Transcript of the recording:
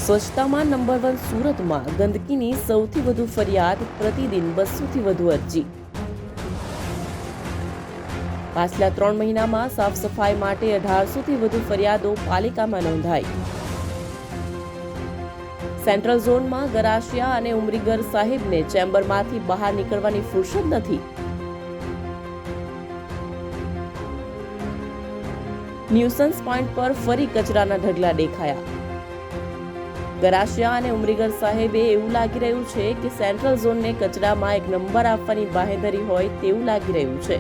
સ્વચ્છતામાં number 1 સુરતમાં ગંદકીની સૌથી વધુ ફરિયાદ, પ્રતિદિન 200થી વધુ અરજી. પાછલા 3 મહિનામાં સાફ સફાઈ માટે 1800થી વધુ ફરિયાદો પાલિકામાં નોંધાઈ. સેન્ટ્રલ ઝોનમાં ગરાસિયા અને ઉમરીગર સાહેબને ચેમ્બરમાંથી બહાર નીકળવાની ફુરસદ નથી. ન્યુસન્સ પોઈન્ટ પર ફરી કચરાના ઢગલા દેખાયા. ગરાસિયા અને ઉમરીગર સાહેબે એવું લાગી રહ્યું છે કે સેન્ટ્રલ ઝોનને કચરામાં એક નંબર આપવાની બાહેધરી હોય તેવું લાગી રહ્યું છે.